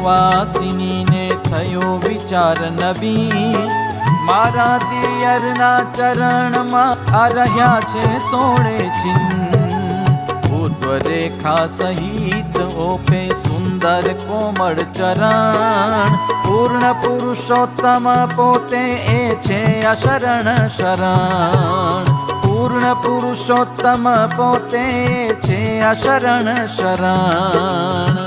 સુવાસિની ને થયો વિચાર નવી, મારા દિયરના ચરણમાં આ રહ્યા છે સોળે ચિહ્ન। પૂર્વ રેખા સહિત ઓપે સુંદર કોમળ ચરણ, પૂર્ણ પુરુષોત્તમ પોતે એ છે અશરણ શરણ। પૂર્ણ પુરુષોત્તમ પોતે છે અશરણ શરણ।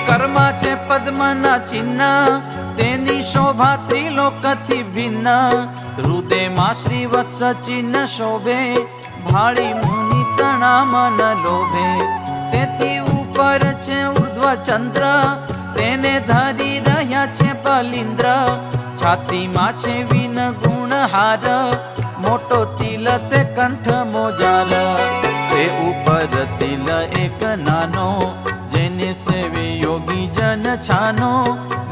કર્મા છે પદ્મના ચિહ્ન, તેની શોભા ત્રિલોકથી ભિન્ન। હૃદયમાં શ્રી વત્સ ચિહ્ન શોભે, ભાળી મુનિ તણા મન લોભે। તેથી ઉપર છે ઉર્ધ્વ ચંદ્ર, તેને ધરી રહ્યા છે બલિન્દ્ર। છાતીમાં છે વિન ગુણ હાર, મોટો તિલ તે કંઠ મોજાર। તે ઉપર તિલ એક નાનો, જેને સેવે યોગી જન છાનો।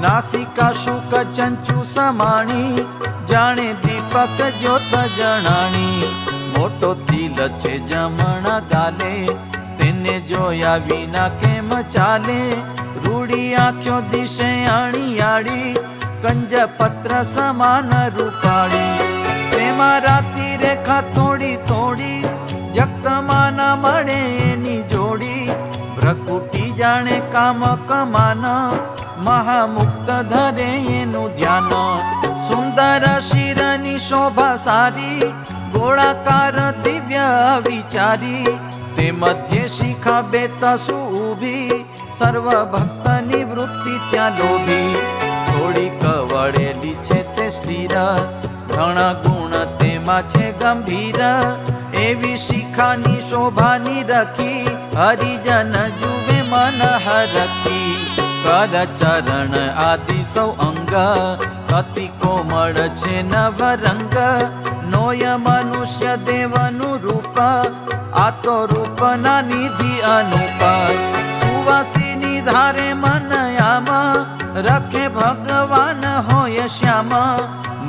નાસિકા શુક ચંચુ સમાણી, જાણે દીપક જ્યોત જણાણી। મોટો તિલ છે જમણા ગાલે, તેને જોયા વિના કેમ ચાલે। રૂડી આંખો દિશે આણી આડી, કંજ પત્ર સમાન રૂપાળી। તેમાં રાતી રેખા થોડી થોડી, જગતમાં ન મળે એની જોડી। ભ્રકુટી જાણે કામ કમાન, મહામુક્ત ધરે એનું ધ્યાન। સુંદર શિરની શોભા સારી, ગોળાકાર દિવ્ય વિચારી। તે મધ્ય શિખા બેતસુ ઊભી, સર્વ ભક્તની વૃત્તિ ત્યાં લોભી। થોડીક વળેલી છે તે સ્થિર, ઘણા ગુણ તેમાં છે ગંભીર। એવી શિખાની શોભાની રખી, હરિજન જુવે મન હરખી। કર ચરણ આદિ સૌ અંગ, અતિ કોમળ છે નવરંગ। નોય મનુષ્ય દેવનું રૂપ, આ તો રૂપના નિધિ અનુપ। સુવાસીની ધારે મન આમ, રખે ભગવાન હોય શ્યામ।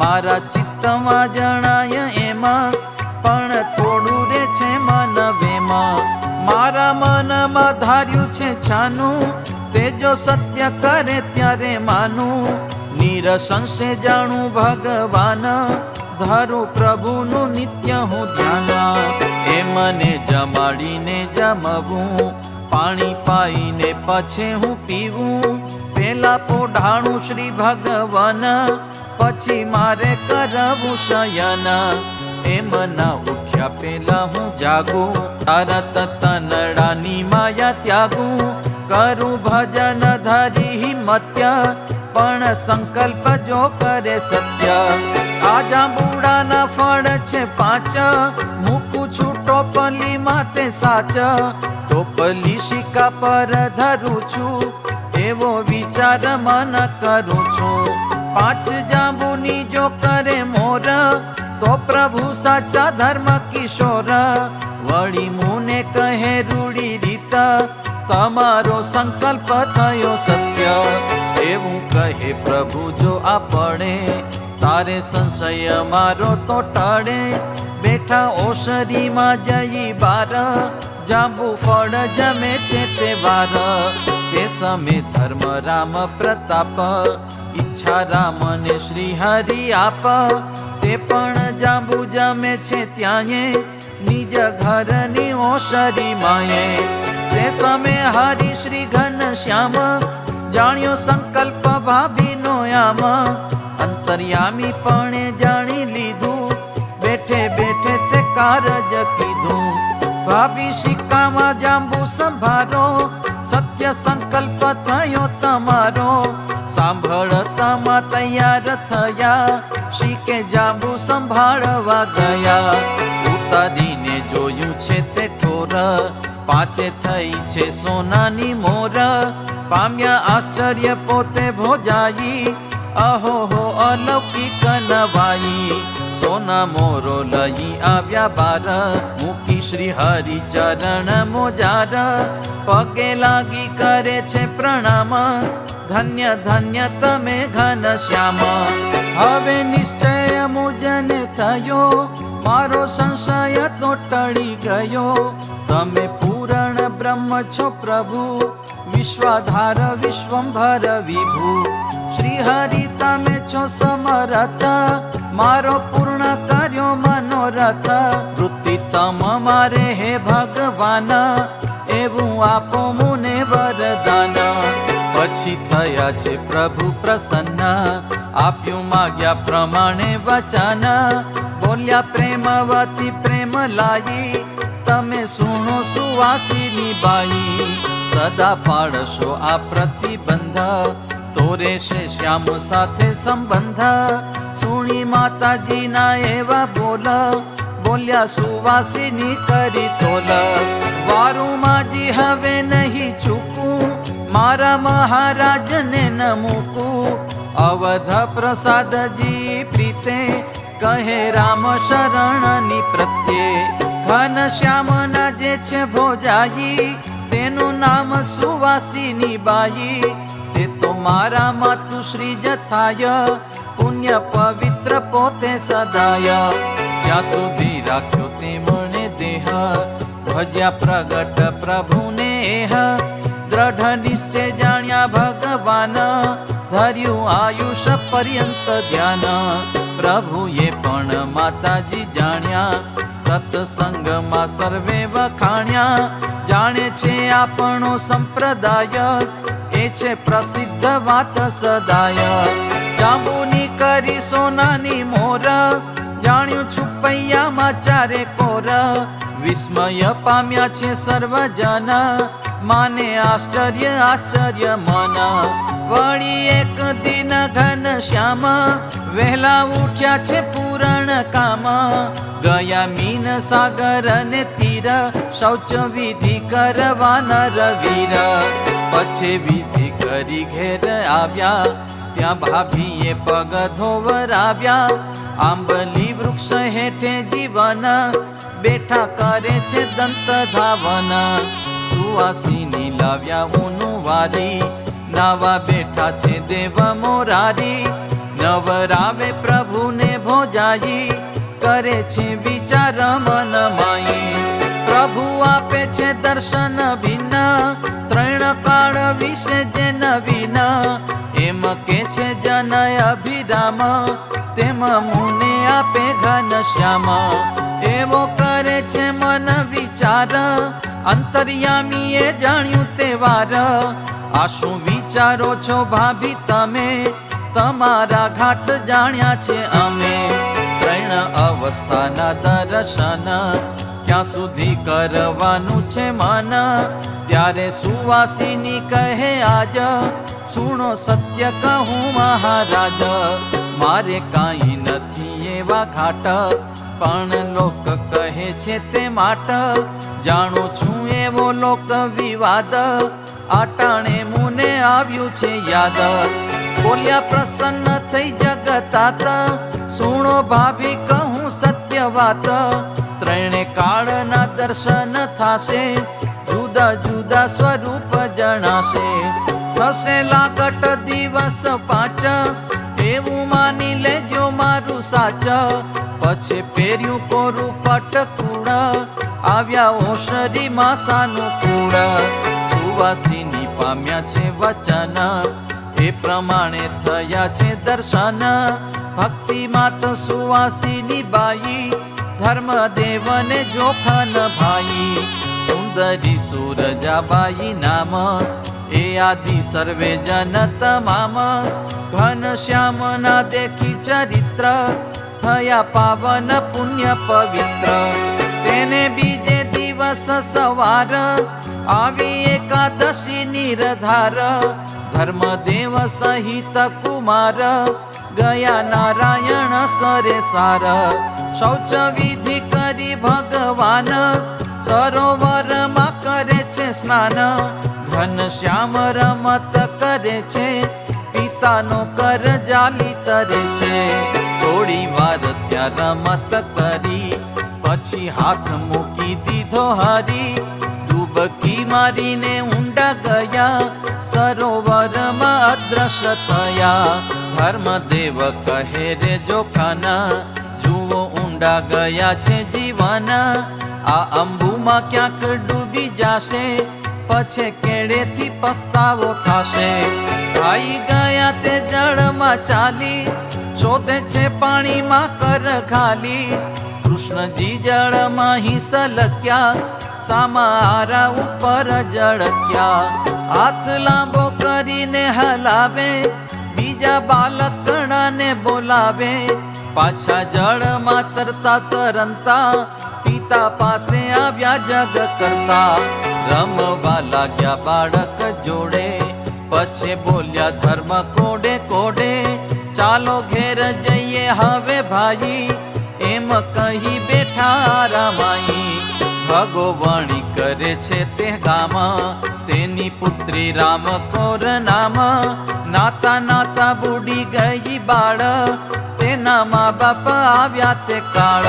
મારા ચિત્તમાં જણાય એમાં, પણ થોડું રે છે મન વેમાં। મારા મનમાં ધાર્યું છે છાનું, તે જો સત્ય કરે ત્યારે માનું। નિરસંશે જાણું ભગવાન, ધારું પ્રભુનું નિત્ય હું ધ્યાન। એ મને જમાડીને જમવું, પાણી પાઈને પછી હું પીવું। પેલા પોઢાણું શ્રી ભગવાન, પછી મારે કરવું શયન। એમ ના ઉઠ્યા પેલા હું જાગું, તરત તનડાની માયા ત્યાગું। કરું ભજન ધરી હિમત્ય, પણ સંકલ્પ જો કરે સત્ય। આ જાંબુડાના ફળ છે 5, મૂકું છું ટોપલી માતે સાચ। ટોપલી શિકા પર ધરું છું, એવો વિચાર મન કરું છું। 5 જાંબુની જો કરે મોર, તો પ્રભુ સાચા ધર્મ કિશોર। વળી મુને કહે રૂડી રીત, તમારો સંકલ્પ થયો સત્ય। એવું કહે પ્રભુ જો આપણે, તારે સંશય મારો તો ટળે। બેઠા ઓસરીમાં જઈ બાર, જાંબુ ફળ જમે છે તે વાર। તે સમે ધર્મ રામ પ્રતાપ, ઈચ્છા રામને શ્રી હરિ આપ। તે પણ જાંબુ જમે છે ત્યાંએ, નિજ ઘરની ઓસરી માએ। તે સમે હરિ શ્રી ઘન શ્યામ, જાણ્યો સંકલ્પ ભાભીનો આમ। અંતર્યામી પણ જાણી લીધું, બેઠે બેઠે તે કારજ કીધું। ભાભી શિકામાં જાંબુ સંભારો, સત્ય સંકલ્પ થયો તમારો। સાંભળતામાં તૈયાર થયા, શીકે જાંબુ સંભાળવા ગયા। ઉતારીને જોયું છે તે ઠોર, 5 થઈ છે સોનાની મોર। પામ્યા આશ્ચર્ય પોતે ભોજાઈ, અહો હો અલૌકિક નવાઈ। સોના મોરો લઈ આવ્યા બાર, મૂકી શ્રી હરિ ચરણ મોજાર, પગે લાગી કરે છે પ્રણામ, ધન્ય ધન્ય તમે ઘનશ્યામ. હવે નિશ્ચય મુજને થયો, મારો સંશય તો ટળી ગયો, તમે પૂરણ બ્રહ્મ છો પ્રભુ, વિશ્વાધાર વિશ્વંભર વિભુ. શ્રી હરિ તમે છો સમરથ, મારો પૂર્ણ કર્યો મનોરથ, વૃત્તિ તમ મારે હે ભગવાન, એવું આપો મુને વરદાન. પછી થયા છે પ્રભુ પ્રસન્ન, આપ્યું માગ્યા પ્રમાણે વચન, બોલ્યા પ્રેમવતી પ્રેમ લાઈ, તમે સુણો સુવાસીની બાઈ. સદા પાડશો આ પ્રતિબંધ, તો રેશે શ્યામ સાથે સંબંધ. સુણી માતાજીના એવા બોલ, બોલ્યા સુવાસીની કરી તોલ. વારું માજી હવે નહીં ચૂકું, મારા મહારાજને ન મૂકું. અવધ પ્રસાદજી પ્રીતે, કહે રામ શરણની પ્રત્યે. ઘનશ્યામના જે છે ભોજાઈ, તેનું નામ સુવાસીની બાઈ. તે તો મારા માતુશ્રી જ થાય, પુણ્ય પવિત્ર પોતે સદાય. જ્યાં સુધી રાખ્યો તેમણે દેહ, ભજ્યા પ્રગટ પ્રભુને એહ. દ્રઢ નિશ્ચય જાણ્યા ભગવાન, ધર્યું આયુષ પર્યંત ધ્યાન. પ્રભુએ પણ માતાજી જાણ્યા, સત્સંગમાં સર્વે વખાણ્યા. જાણે છે આપણો સંપ્રદાય, એ છે પ્રસિદ્ધ વાત સદાય. જાંબુની કરી સોનાની મોર, જાણ્યું છુપૈયામાં ચારે કોર. વિસ્મય પામ્યા છે સર્વજન, માને આશ્ચર્ય આશ્ચર્ય મન. વળી એક દિન ઘનશ્યામ, વહેલા ઉઠ્યા છે પૂરણ કામ. ગયા મીન સાગર ને તીર, શૌચ વિધિ કરવાના રવીર. પછી વિધિ કરી ઘેર આવ્યા, ત્યાં ભાભીએ પગ ધોવરાવ્યા. આંબલી વૃક્ષ હેઠે જીવન, બેઠા કરે છે દંત ધાવન. સુવાસીની લાવ્યા ઊનું વારી, નાવા બેઠા છે દેવ મોરારી. નવરાવે પ્રભુને ભોજાઈ, કરે છે વિચાર મન માઈ. પ્રભુ આપે છે દર્શન ભિન્ન, ત્રણ કાળ વિશે જે નવીન. એમ કે છે જન અભિરામ, તેમ મુને આપે ઘનશ્યામ. એવો કરે છે મન વિચાર, અંતર્યામી એ જાણ્યું તે વાર. આ શું વિચારો છો ભાભી તમે, તમારા ઘાટ જાણ્યા છે અમે. ત્રણ અવસ્થાના દર્શન, ક્યાં સુધી કરવાનું છે મન. ત્યારે સુવાસીની કહે આજ, સુણો સત્ય કહું મહારાજ. મારે કાંઈ નથી એવા ઘાટ, પણ લોક કહે છે તે માટ. જાણું છું એવો લોક વિવાદ, આટાણે મુને આવ્યું છે યાદ. બોલ્યા પ્રસન્ન થઈ જગતાત, સુણો ભાભી કહું સત્ય વાત. ત્રણે કાળના દર્શન થાશે, જુદા જુદા સ્વરૂપ જણાશે. થશે લાગટ દિવસ 5, એવું માની લેજો મારું સાચ. પછી પહેર્યું કોરું પટકુડ, આવ્યા ઓશરી માસાનું કુળ. સુવાસીની પામ્યા છે વચન, એ પ્રમાણે થયા છે દર્શન. ભક્તિ માત સુવાસીની બાઈ, ધર્મ દેવને જોખન ભાઈ. સુંદરી સુરજાબાઈ નામ, એ આદિ સર્વે જન તમામ. ઘનશ્યામ ના દેખી ચરિત્ર, થયા પાવન પુણ્ય પવિત્ર. તેને બીજે દિવસ સવાર, આવી એકાદશી નિરધાર. ધર્મદેવ સહિત કુમાર, ગયા નારાયણ સરે સાર. શૌચ વિધિ કરી ભગવાન, સરોવરમાં કરે છે સ્નાન. ઘનશ્યામ રમત કરે છે, પિતાનો કર જાલી તરે છે. થોડી વાર ત્યાં રમત કરી. પછી હાથ મૂકી દીધો હરી, ડૂબકી મારીને ઊંડા ગયા, સરોવરમાં અદ્રશ્ય થયા. ધર્મદેવ કહે રે જોખાના, જુઓ ઊંડા ગયા છે જીવન, આ અંબુમાં ક્યાંક ડૂબી જાશે, પછી કેળેથી પસ્તાવો થશે. આવી ગયા તે જળમાં ચાલી, શોધે છે પાણીમાં કર ખાલી. કૃષ્ણજી જળમાં હિ સલક્યા, સામારા ઉપર જળક્યા. હાથ લાંબો કરીને હલાવે, બીજા બાલકણાને બોલાવે. પાછા જળમાં તરતા તરંતા, પિતા પાસે આવ્યા જગ કરતા. રમવા લાગ્યા બાળક જોડે, પછી બોલ્યા ધર્મ કોડે કોડે. ચાલો ઘેર જઈએ હવે ભાઈ, એમ કહી બેઠા રામાઈ. ભગોવણી કરે છે તે ગામાં, તેની પુત્રી રામ કોર નામ. નાતા નાતા બુડી ગઈ બાળ, તેના મા બાપ આવ્યા તે કાળ.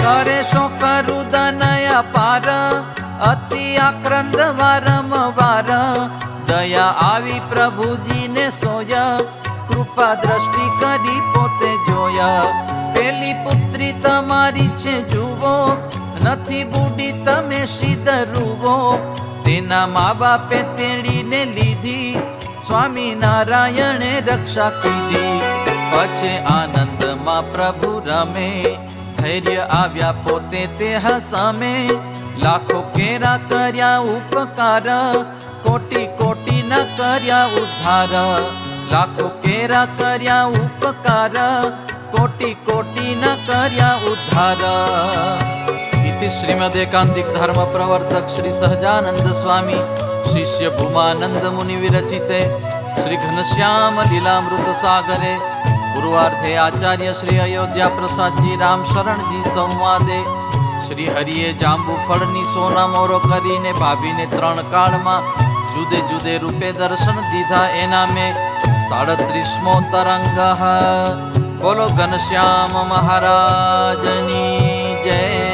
કરે શું કરું દનયા પાર, અતિ આક્રંદ વારંવાર. દયા આવી પ્રભુજીને સોય, કૃપા દ્રષ્ટિ કરી પોતે જોયા. પેલી પુત્રી તમારી છે જુઓ, નથી બુડી તમે સીધરુવો. તેના મા બાપે તેડીને લીધી, સ્વામિનારાયણે રક્ષા કીધી. પછી આનંદમાં પ્રભુ રમે, ધૈર્ય આવ્યા પોતે તે હસામે. લાખો કેરા કર્યા ઉપકાર, કોટી કોટી ન કર્યા ઉદ્ધાર. લાખો કેરા કર્યા ઉપકાર, કોટી કોટી ન કર્યા ઉદ્ધાર. इति श्रीमद् एकांतिक धर्म प्रवर्तक श्री सहजानंद स्वामी शिष्य भूमानंद मुनि विरचिते श्री घनश्याम लीलामृत सागरे पूर्वार्धे आचार्य श्री अयोध्या प्रसाद जी राम शरण जी संवादे श्री हरिये जांबू फळनी सोना मोरो करीने भाभीने 3 काळमां जुदे जुदे रूपे दर्शन दीधा एना में 37मो तरंग. बोलो घनश्याम महाराजनी जय.